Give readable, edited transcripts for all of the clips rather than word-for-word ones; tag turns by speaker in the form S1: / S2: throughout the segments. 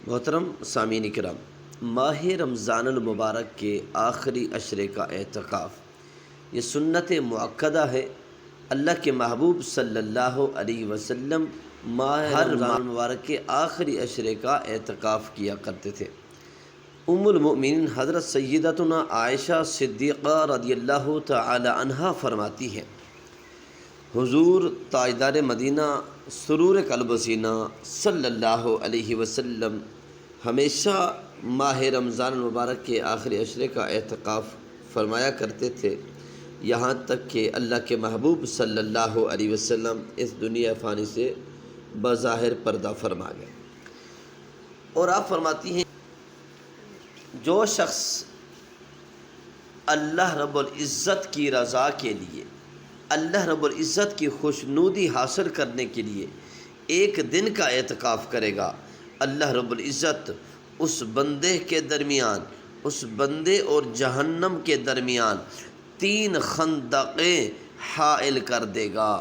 S1: محترم سامعین کرام، ماہ رمضان المبارک کے آخری عشرے کا اعتکاف یہ سنت مؤکدہ ہے۔ اللہ کے محبوب صلی اللہ علیہ وسلم ماہ رمضان المبارک کے آخری عشرے کا اعتکاف کیا کرتے تھے۔ ام المؤمنین حضرت سیدتنا عائشہ صدیقہ رضی اللہ تعالی عنہا فرماتی ہیں، حضور تاجدار مدینہ سرور قلب و سینہ صلی اللہ علیہ وسلم ہمیشہ ماہ رمضان المبارک کے آخری عشرے کا اعتکاف فرمایا کرتے تھے، یہاں تک کہ اللہ کے محبوب صلی اللہ علیہ وسلم اس دنیا فانی سے بظاہر پردہ فرما گئے۔ اور آپ فرماتی ہیں، جو شخص اللہ رب العزت کی رضا کے لیے، اللہ رب العزت کی خوشنودی حاصل کرنے کے لیے ایک دن کا اعتکاف کرے گا، اللہ رب العزت اس بندے کے درمیان، اس بندے اور جہنم کے درمیان 3 خندقیں حائل کر دے گا۔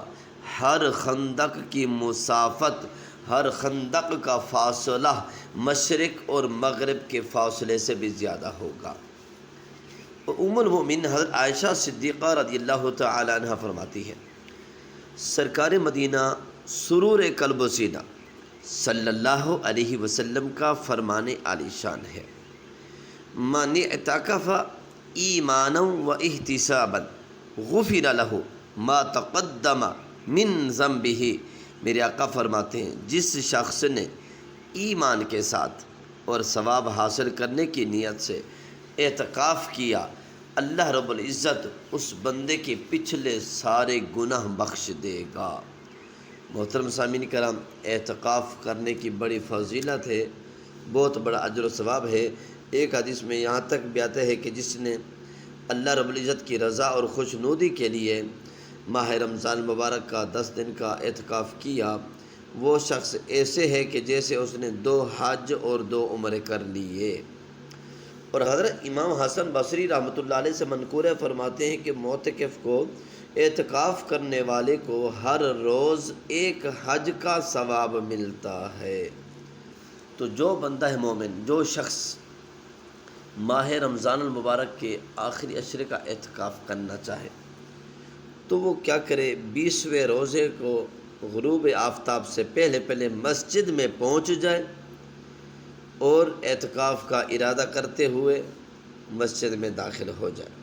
S1: ہر خندق کی مسافت، ہر خندق کا فاصلہ مشرق اور مغرب کے فاصلے سے بھی زیادہ ہوگا۔ ام المؤمنین حضرت عائشہ صدیقہ رضی اللہ تعالی عنہ فرماتی ہیں، سرکار مدینہ سرور قلب و سینہ صلی اللہ علیہ وسلم کا فرمان عالی شان ہے، من اعتکف ایمانا و احتسابا غفر لہ ما تقدم من ذنبہ۔ میرے آقا فرماتے ہیں، جس شخص نے ایمان کے ساتھ اور ثواب حاصل کرنے کی نیت سے اعتکاف کیا، اللہ رب العزت اس بندے کے پچھلے سارے گناہ بخش دے گا۔ محترم سامعین کرام، اعتکاف کرنے کی بڑی فضیلت ہے، بہت بڑا اجر و ثواب ہے۔ ایک حدیث میں یہاں تک بھی آتا ہے کہ جس نے اللہ رب العزت کی رضا اور خوشنودی کے لیے ماہ رمضان المبارک کا 10 دن کا اعتکاف کیا، وہ شخص ایسے ہے کہ جیسے اس نے 2 حج اور 2 عمرے کر لیے۔ اور حضرت امام حسن بصری رحمۃ اللہ علیہ سے منقول ہے، فرماتے ہیں کہ معتکف کو، اعتکاف کرنے والے کو ہر روز 1 حج کا ثواب ملتا ہے۔ تو جو بندہ ہے مومن، جو شخص ماہ رمضان المبارک کے آخری عشرے کا اعتکاف کرنا چاہے تو وہ کیا کرے، 20ویں روزے کو غروب آفتاب سے پہلے مسجد میں پہنچ جائے اور اعتکاف کا ارادہ کرتے ہوئے مسجد میں داخل ہو جائے۔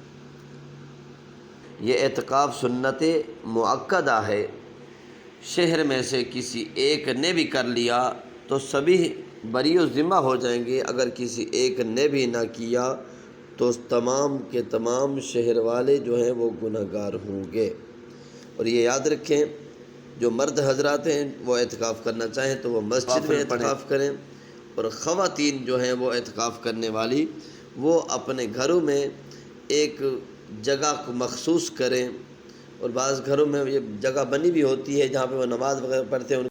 S1: یہ اعتکاف سنت مؤکدہ ہے۔ شہر میں سے کسی ایک نے بھی کر لیا تو سبھی بری و ذمہ ہو جائیں گے، اگر کسی ایک نے بھی نہ کیا تو تمام کے تمام شہر والے جو ہیں وہ گناہ گار ہوں گے۔ اور یہ یاد رکھیں، جو مرد حضرات ہیں وہ اعتکاف کرنا چاہیں تو وہ مسجد میں اعتکاف کریں، اور خواتین جو ہیں وہ اعتکاف کرنے والی وہ اپنے گھروں میں ایک جگہ کو مخصوص کریں، اور بعض گھروں میں یہ جگہ بنی بھی ہوتی ہے جہاں پہ وہ نماز وغیرہ پڑھتے ہیں۔